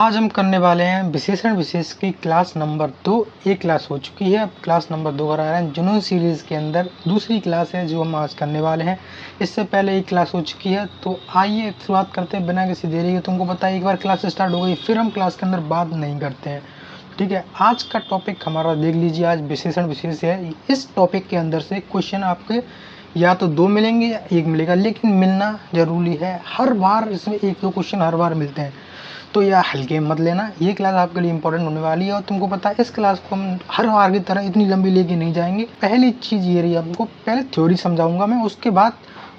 आज हम करने वाले हैं विशेषण विशेष की क्लास नंबर 2। एक क्लास हो चुकी है, अब क्लास नंबर 2 करा रहे हैं। जुनून सीरीज़ के अंदर दूसरी क्लास है जो हम आज करने वाले हैं। इससे पहले एक क्लास हो चुकी है, तो आइए शुरुआत करते हैं बिना किसी देरी के। तुमको पता है एक बार क्लास स्टार्ट हो गई फिर हम क्लास के अंदर बात नहीं करते हैं, ठीक है। आज का टॉपिक हमारा देख लीजिए, आज विशेषण विशेष है। इस टॉपिक के अंदर से क्वेश्चन आपके या तो 2 मिलेंगे या 1 मिलेगा, लेकिन मिलना ज़रूरी है। हर बार इसमें 1-2 क्वेश्चन हर बार मिलते हैं, तो यह हल्के मत लेना। ये क्लास आपके लिए इंपॉर्टेंट होने वाली है और तुमको पता है इस क्लास को हम हर बार की तरह इतनी लंबी लेके नहीं जाएंगे। पहली चीज़ ये रही, आपको पहले थ्योरी समझाऊंगा मैं, उसके बाद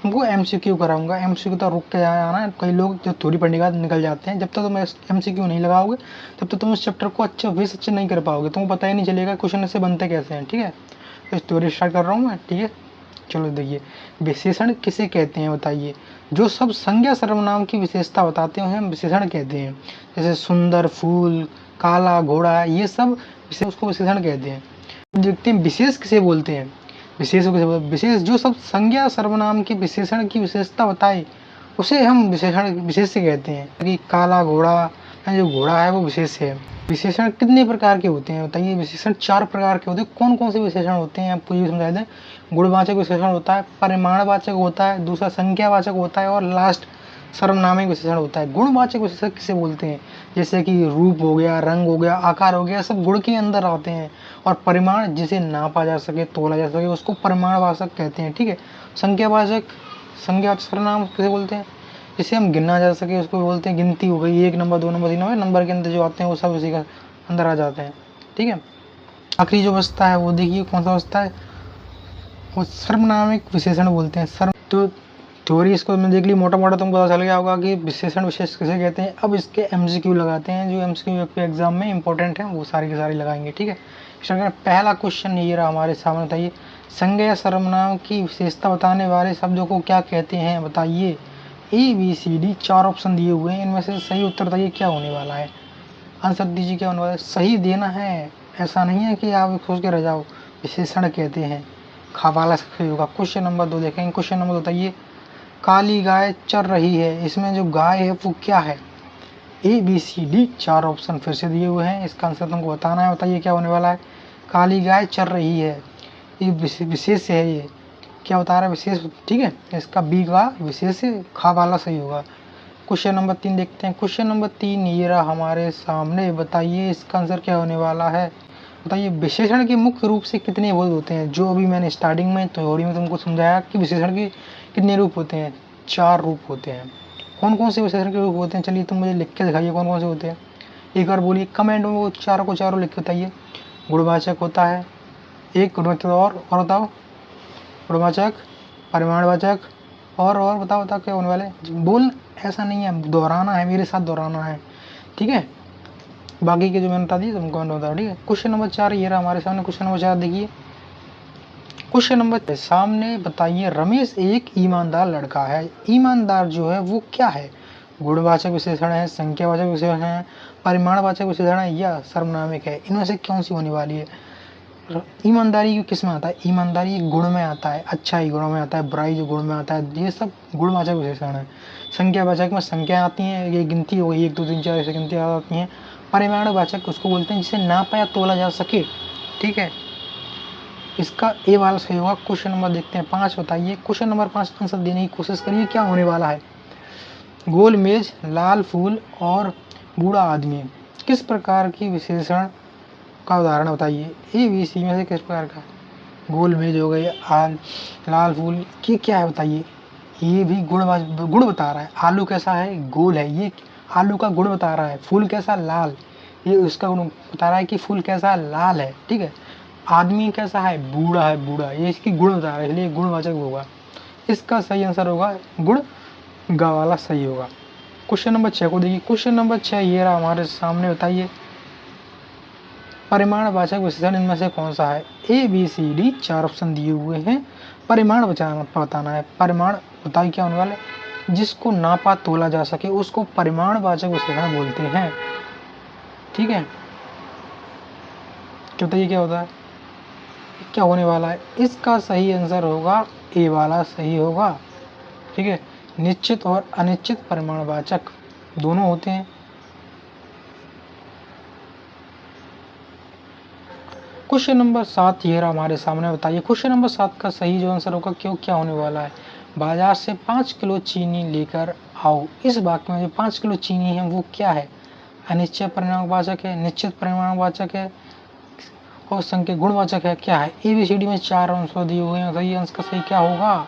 तुमको एमसीक्यू कराऊंगा। एमसीक्यू तो रुक के आना है, कई लोग जो थ्योरी पढ़ने के बाद निकल जाते हैं। जब तक तुम एमसीक्यू नहीं लगाओगे तब तक तुम इस चैप्टर को अच्छे नहीं कर पाओगे, तुमको पता ही नहीं चलेगा क्वेश्चन ऐसे बनते कैसे हैं, ठीक है। तो इस थ्योरी स्टार्ट कर रहा हूँ मैं, ठीक है। चलो देखिए, विशेषण किसे कहते हैं बताइए। जो सब संज्ञा सर्वनाम की विशेषता बताते हैं हम विशेषण कहते हैं। जैसे सुंदर, फूल, काला, घोड़ा, ये सब उसको विशेषण कहते हैं। देखते हैं विशेष किसे बोलते हैं। विशेष को किसे बोलते हैं? विशेष जो सब संज्ञा सर्वनाम की विशेषण की विशेषता बताए उसे हम विशेष से कहते हैं। कि काला घोड़ा, जो घोड़ा है वो विशेष है। विशेषण कितने प्रकार के होते हैं बताइए। विशेषण 4 प्रकार के होते हैं। कौन कौन से विशेषण होते हैं आपको ये समझा दें। गुणवाचक विशेषण होता है, परिमाणवाचक होता है, दूसरा संख्यावाचक होता है और लास्ट सर्वनामिक विशेषण होता है। गुणवाचक विशेषण किसे बोलते हैं, जैसे कि रूप हो गया, रंग हो गया, आकार हो गया, सब गुण के अंदर आते हैं। और परिमाण जिसे नापा जा सके, तोला जा सके, उसको परिमाणवाचक कहते हैं, ठीक है। संख्यावाचक सर्वनाम किसे बोलते हैं, जिसे हम गिना जा सके उसको बोलते हैं गिनती। हो गई 1 नंबर, 2 नंबर, 3 नंबर, नंबर के अंदर जो आते हैं वो सब उसी का अंदर आ जाते हैं, ठीक है। आखिरी जो बचता है वो देखिए कौन सा बचता है, वो सर्वनामिक विशेषण बोलते हैं। तो थ्योरी इसको मैं देख ली, मोटा मोटा तुमको पता चल गया होगा कि विशेषण विशेष किसे कहते हैं। अब इसके एमसीक्यू लगाते हैं, जो एमसीक्यू पे एग्जाम में इंपॉर्टेंट है वो सारी की सारी लगाएंगे, ठीक है। पहला क्वेश्चन ये रहा हमारे सामने, बताइए संज्ञा सर्वनाम की विशेषता बताने वाले शब्दों को क्या कहते हैं बताइए। ABCD 4 ऑप्शन दिए हुए हैं, इनमें से सही उत्तर बताइए क्या होने वाला है। आंसर दीजिए क्या होने वाला है, सही देना है, ऐसा नहीं है कि आप सोच के रह जाओ। विशेषण कहते हैं, खवाला सही होगा। क्वेश्चन नंबर 2 देखेंगे। क्वेश्चन नंबर 2 बताइए, काली गाय चर रही है, इसमें जो गाय है वो क्या है। ABCD 4 ऑप्शन फिर से दिए हुए हैं, इसका आंसर तुमको बताना है। बताइए क्या होने वाला है। काली गाय चर रही है, ये विशेष है, ये क्या बता रहा है, विशेष, ठीक है। इसका बी का विशेष खा वाला सही होगा। क्वेश्चन नंबर 3 देखते हैं। क्वेश्चन नंबर 3 ये रहा हमारे सामने, बताइए इसका आंसर क्या होने वाला है। बताइए विशेषण के मुख्य रूप से कितने बोध होते हैं। जो अभी मैंने स्टार्टिंग में थ्योरी में तुमको समझाया कि विशेषण के कितने रूप होते हैं, 4 रूप होते हैं। कौन कौन से विशेषण के रूप होते हैं, चलिए तुम मुझे लिख के दिखाइए कौन कौन से होते हैं। एक बार बोलिए कमेंट में, वो चारों को चारों लिख के बताइए। गुणवाचक होता है एक, गुणवाचक और बताओ, गुणवाचक, परिमाणवाचक और बताओ क्या होने वाले। बोल, ऐसा नहीं है, दोहराना है, मेरे साथ दोहराना है, ठीक है। बाकी के जो मैंने बता दिए तुमको कमेंट बताओ, ठीक है। क्वेश्चन नंबर 4 ये रहा हमारे सामने। क्वेश्चन नंबर 4 देखिए। क्वेश्चन नंबर सामने, बताइए रमेश एक ईमानदार लड़का है। ईमानदार जो है वो क्या है, गुणवाचक विशेषण है, संख्यावाचक विशेषण है, परिमाणवाचक विशेषण है या सर्वनामिक है। इनमें से कौन सी होने वाली है। ईमानदारी किस में आता है, ईमानदारी गुण में आता है, अच्छाई गुणों में आता है, बुराई जो गुण में आता है, ये सब गुणवाचक विशेषण है। संख्यावाचक में संख्या आती है, ये गिनती हो गई 1 2 3 4 ऐसे गिनती आती हैं। परिमाणवाचक उसको बोलते हैं जिसे नापा या तोला जा सके, ठीक है। इसका ए वाला सही होगा। क्वेश्चन नंबर देखते हैं 5, बताइए क्वेश्चन नंबर 5 आंसर देने की कोशिश करिए क्या होने वाला है। गोल मेज, लाल फूल और बूढ़ा आदमी किस प्रकार की विशेषण का उदाहरण बताइए। ABC में से किस प्रकार का। गोल मेज हो गई, लाल फूल, ये क्या है बताइए। ये भी गुण बता रहा है। आलू कैसा है, गोल है, ये आलू का गुण बता रहा है। फूल कैसा, लाल, ये उसका गुण बता रहा है कि फूल कैसा, लाल है, ठीक है। आदमी कैसा है, बूढ़ा है, बूढ़ा, ये इसकी गुण बता रहा है, इसलिए गुणवाचक होगा। इसका सही आंसर होगा गुण गा वाला सही होगा। क्वेश्चन नंबर 6 को देखिए। क्वेश्चन नंबर 6 ये रहा हमारे सामने, बताइए परिमाणवाचक विशेषण इनमें से कौन सा है। ABCD 4 ऑप्शन दिए हुए हैं, परिमाण बताना है। परिमाण बताइए क्या होने वाला है, जिसको नापा तोला जा सके उसको परिमाणवाचक विशेषण बोलते हैं, ठीक है। तो बताइए क्या होता है, क्या होने वाला है। इसका सही आंसर होगा ए वाला सही होगा, ठीक है। निश्चित और अनिश्चित परिमाणवाचक दोनों होते हैं। क्वेश्चन नंबर 7 ये रहा हमारे सामने, बताइए क्वेश्चन नंबर 7 का सही जो आंसर होगा क्यों क्या होने वाला है। बाजार से 5 किलो चीनी लेकर आओ। इस वाक्य में जो 5 किलो चीनी है वो क्या है, अनिश्चित परिमाणवाचक है, निश्चित परिमाणवाचक है और संख्या गुणवाचक है, क्या है। ABCD में 4 आंसर दिए हुए हैं, सही आंसर का सही क्या होगा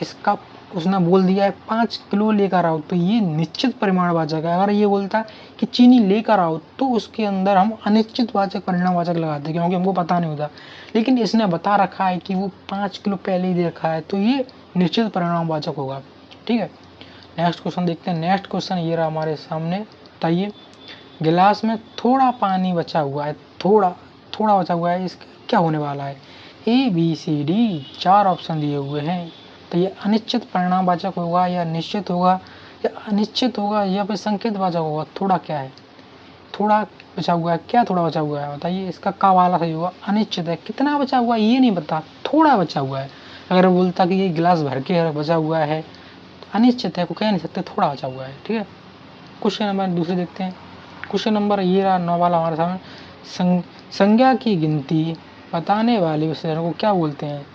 इसका। उसने बोल दिया है 5 किलो लेकर आओ, तो ये निश्चित परिमाणवाचक है। अगर ये बोलता कि चीनी लेकर आओ तो उसके अंदर हम अनिश्चित वाचक परिमाणवाचक लगाते क्योंकि हमको पता नहीं होता, लेकिन इसने बता रखा है कि वो 5 किलो पहले ही दे रखा है, तो ये निश्चित परिमाणवाचक होगा। ठीक है, नेक्स्ट क्वेश्चन देखते हैं। नेक्स्ट क्वेश्चन ये रहा हमारे सामने, बताइए गिलास में थोड़ा पानी बचा हुआ है, थोड़ा बचा हुआ है, इसका क्या होने वाला है। ABCD 4 ऑप्शन दिए हुए हैं, तो ये अनिश्चित परिमाणवाचक होगा या निश्चित होगा या अनिश्चित होगा या फिर संकेतवाचक होगा। थोड़ा क्या है, थोड़ा बचा हुआ है, क्या थोड़ा बचा हुआ है बताइए, इसका का वाला सही होगा। अनिश्चित है, कितना बचा हुआ है ये नहीं पता, थोड़ा बचा हुआ है। अगर बोलता कि ये गिलास भर के बचा हुआ है तो अनिश्चित है, को कह नहीं सकते, थोड़ा बचा हुआ है। ठीक है, क्वेश्चन नंबर दूसरे देखते हैं। क्वेश्चन नंबर ये रहा 9 वाला हमारे सामने, संज्ञा की गिनती बताने वाले विशेषण को क्या बोलते हैं।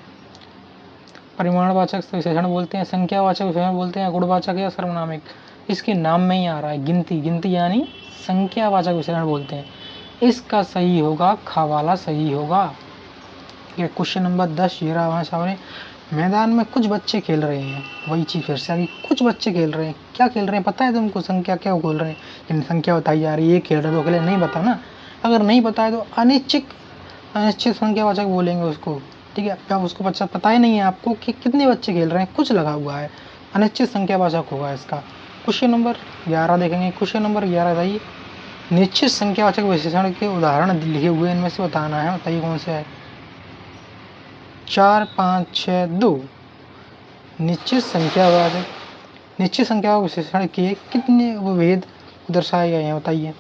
परिमाणवाचक विशेषण बोलते हैं, संख्यावाचक विशेषण बोलते हैं, गुणवाचक या सर्वनामिक। इसके नाम में ही आ रहा है गिनती यानी संख्यावाचक विशेषण बोलते हैं। इसका सही होगा खा वाला सही होगा। ये क्वेश्चन नंबर 10 ये रहा हमारे सामने, मैदान में कुछ बच्चे खेल रहे हैं, वही चीज फिर से आ गई, कुछ बच्चे खेल रहे हैं, क्या खेल रहे हैं पता है तुमको, संख्या क्या बोल रहे हैं, संख्या बताई जा रही है, ये खेल रहे तो खेले, नहीं पता ना। अगर नहीं पता है तो अनिश्चित संख्यावाचक बोलेंगे उसको। ठीक है, अब उसको पता ही नहीं है आपको कि कितने बच्चे खेल रहे हैं, कुछ लगा हुआ है, अनिश्चित संख्यावाचक होगा इसका। क्वेश्चन नंबर 11 देखेंगे। क्वेश्चन नंबर 11 बताइए निश्चित संख्यावाचक विशेषण के उदाहरण लिखे हुए इनमें से बताना है, बताइए कौन से है। 4 5 6 2 निश्चित संख्या विशेषण के कितने उपभेद दर्शाए गए हैं बताइए।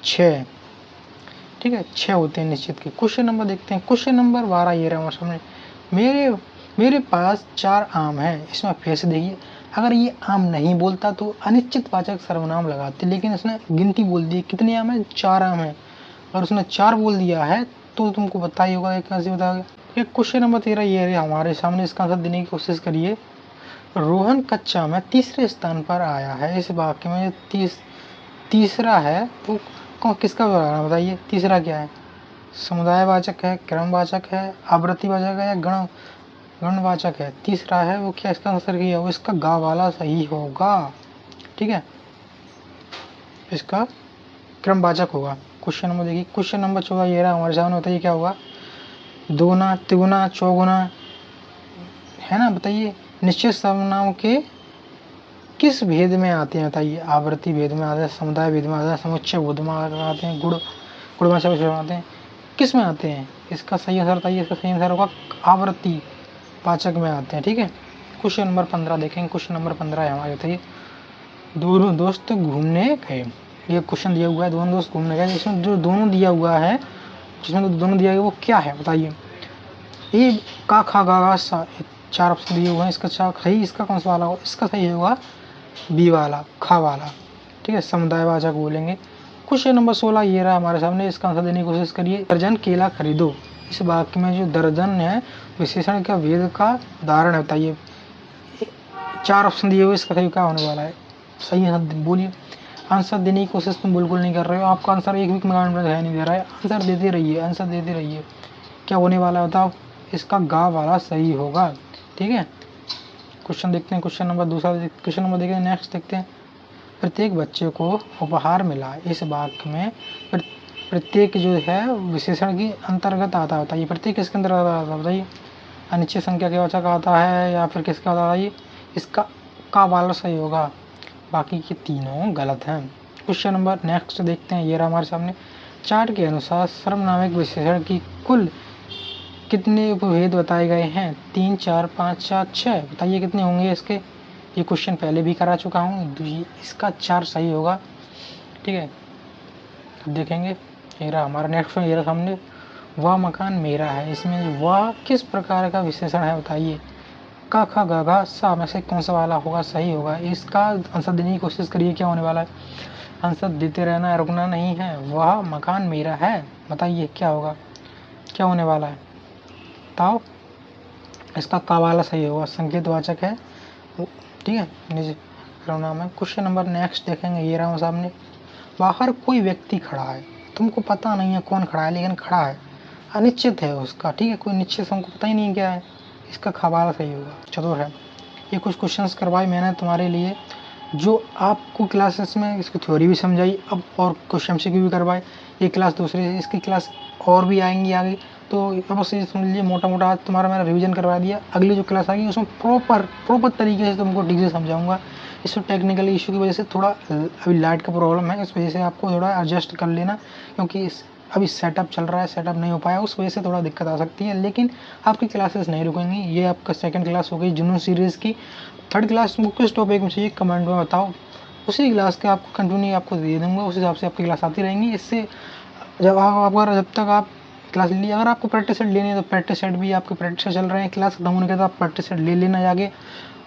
6। ठीक है, 6 होते हैं निश्चित के। क्वेश्चन नंबर देखते हैं। क्वेश्चन नंबर 12 ये रहा हमारे सामने, मेरे पास 4 आम है। इसमें फिर से देखिए, अगर ये आम नहीं बोलता तो अनिश्चित वाचक सर्वनाम लगाते, लेकिन इसने गिनती बोल दी, कितने आम है, 4 आम है, और उसने 4 बोल दिया है तो तुमको पता ही होगा कैसे बताओगे। क्वेश्चन नंबर 13 ये है हमारे सामने, इसका आंसर देने की कोशिश करिए। रोहन कक्षा में तीसरे स्थान पर आया है। इस वाक्य में तीसरा है वो किसका बताइए। तीसरा क्या है, समुदायवाचक है, क्रमवाचक है, आवृत्तिवाचक है या गणवाचक है। तीसरा है वो क्या, इसका आंसर किया वो इसका गा वाला सही होगा। ठीक है, इसका क्रमवाचक होगा। क्वेश्चन नंबर देखिए। क्वेश्चन नंबर 14 ये रहा हमारे सामने, बताइए क्या होगा। दोगुना तिगुना चौगुना है ना, बताइए निश्चित सर्वनाम के किस भेद में आते हैं बताइए। आवृत्ति भेद में आते हैं, समुदाय भेद में आते हैं, समुच्चय भेद में आते हैं, गुणवाचक भेद में आते हैं, किस में आते हैं। इसका सही आंसर बताइए। इसका सही आंसर होगा आवृत्ति वाचक में आते हैं। ठीक है, क्वेश्चन नंबर 15 देखेंगे। क्वेश्चन नंबर 15 है हमारे, बताइए दोनों दोस्त घूमने गए। ये क्वेश्चन दिया हुआ है, दोनों दोस्त घूमने गए, इसमें जो दोनों दिया हुआ है, जिसमें दोनों दिया गया वो क्या है बताइए। ये का खा गा सा 4 ऑप्शन दिए हुए हैं, इसका सही इसका कौन सा वाला होगा, इसका सही होगा बी वाला, खा वाला। ठीक है, समुदायवाचक बोलेंगे। क्वेश्चन नंबर 16 ये रहा हमारे सामने, इसका आंसर देने की कोशिश करिए। दर्जन केला खरीदो। इस वाक्य में जो दर्जन है विशेषण का भेद का उदाहरण है, बताइए। 4 ऑप्शन दिए हुए, इसका सही क्या होने वाला है, सही आंसर बोलिए। आंसर देने की कोशिश तुम बिल्कुल नहीं कर रहे हो, आपका आंसर एक भी कमेंट में दिखाई नहीं दे रहा है। आंसर देते रहिए, आंसर देते रहिए। क्या होने वाला है बताओ, इसका गा वाला सही होगा। ठीक है, क्वेश्चन देखते हैं। क्वेश्चन नंबर दूसरा, क्वेश्चन नंबर देखते हैं। नेक्स्ट देखते हैं। प्रत्येक बच्चे को उपहार मिला। इस वाक्य में प्रत्येक जो है विशेषण की अंतर्गत आता होता है। ये प्रत्येक किसके अंतर्गत आता है बताइए। अनिश्चित संख्या के वाचक आता है या फिर किसका आता है, इसका का वाला सही होगा, बाकी के तीनों गलत हैं। क्वेश्चन नंबर नेक्स्ट देखते हैं। ये रहा हमारे सामने, चार्ट के अनुसार सर्वनामिक विशेषण की कुल कितने उपभेद बताए गए हैं। 3 4 5 7 6 बताइए कितने होंगे इसके। ये क्वेश्चन पहले भी करा चुका हूँ, इसका 4 सही होगा। ठीक है, अब देखेंगे। ये रहा हमारा नेक्स्ट क्वेश्चन, ये रहा सामने, वह मकान मेरा है। इसमें वह किस प्रकार का विशेषण है बताइए। का खा गा घा सा में से कौन सा वाला होगा, सही होगा। इसका आंसर देने की कोशिश करिए, क्या होने वाला है। आंसर देते रहना है, रुकना नहीं है। वह मकान मेरा है, बताइए क्या होगा। क्या होने वाला है बताओ। इसका का वाला सही होगा, संकेतवाचक है, ठीक है, निजी सर्वनाम है। क्वेश्चन नंबर नेक्स्ट देखेंगे, ये रहा सामने। बाहर कोई व्यक्ति खड़ा है, तुमको पता नहीं है कौन खड़ा है, लेकिन खड़ा है, अनिश्चित है उसका, ठीक है, कोई निश्चित हमको पता ही नहीं क्या है, इसका खबाला सही होगा। चतुर है। ये कुछ क्वेश्चंस करवाए मैंने तुम्हारे लिए, जो आपको क्लासेस में इसकी थ्योरी भी समझाई, अब और क्वेश्चन एमसीक्यू भी करवाए। ये क्लास दूसरी, इसकी क्लास और भी आएंगी आगे, तो बस ये समझ लीजिए मोटा मोटा आज तुम्हारा मैंने रिवीजन करवा दिया। अगली जो क्लास आएगी उसमें प्रॉपर तरीके से तुमको ठीक से समझाऊंगा। इसमें टेक्निकल इशू की वजह से थोड़ा अभी लाइट का प्रॉब्लम है, इस वजह से आपको थोड़ा एडजस्ट कर लेना, क्योंकि अभी सेटअप चल रहा है, सेटअप नहीं हो पाया, उस वजह से थोड़ा दिक्कत आ सकती है। लेकिन आपकी क्लासेस नहीं रुकेंगी। ये आपका सेकंड क्लास हो गई जुनून सीरीज़ की। थर्ड क्लास तुमको किस टॉपिक में चाहिए कमेंट में बताओ, उसी क्लास के आपको कंटिन्यू आपको दे दूँगा, उस हिसाब से आपकी क्लास आती रहेंगी। इससे जब तक आप क्लास ली, अगर आपको प्रैक्टिस सेट लेनी है तो प्रैक्टिस सेट भी आपके प्रैक्टिस चल रहे हैं, क्लास खत्म होने के बाद आप प्रैक्टिस सेट ले लेना जाके।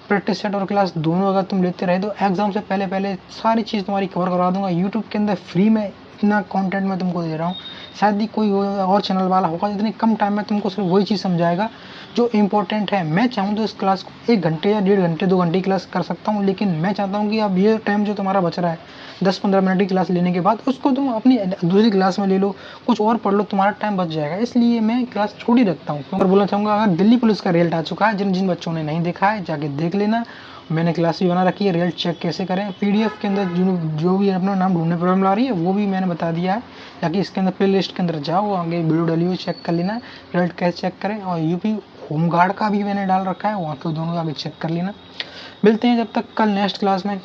प्रैक्टिस सेट और क्लास दोनों अगर तुम लेते रहे तो एग्जाम से पहले पहले सारी चीज़ तुम्हारी कवर करवा दूंगा। यूट्यूब के अंदर फ्री में इतना कंटेंट मैं तुमको दे रहा हूँ, शायद ही कोई और चैनल वाला होगा इतने कम टाइम में तुमको सिर्फ वही चीज़ समझाएगा जो इंपॉर्टेंट है। मैं चाहूँ तो इस क्लास को 1 घंटे या 1.5 घंटे 2 घंटे की क्लास कर सकता हूँ, लेकिन मैं चाहता हूँ कि अब ये टाइम जो तुम्हारा बच रहा है 10-15 मिनट की क्लास लेने के बाद, उसको तुम अपनी दूसरी क्लास में ले लो, कुछ और पढ़ लो, तुम्हारा टाइम बच जाएगा। इसलिए मैं क्लास छोड़ ही रखता हूँ। और बोलना चाहूँगा, अगर दिल्ली पुलिस का रिजल्ट आ चुका है, जिन जिन बच्चों ने नहीं देखा है जाके देख लेना, मैंने क्लास भी बना रखी है, रिजल्ट चेक कैसे करें। पीडीएफ के अंदर जो भी अपना नाम ढूंढने प्रॉब्लम आ रही है वो भी मैंने बता दिया है, ताकि इसके अंदर प्ले लिस्ट के अंदर जाओ, आगे वीडियो डाली हुई चेक कर लेना, रिजल्ट कैसे चेक करें। और यूपी होमगार्ड का भी मैंने डाल रखा है, वहाँ के दोनों आगे चेक कर लेना। मिलते हैं जब तक कल नेक्स्ट क्लास में।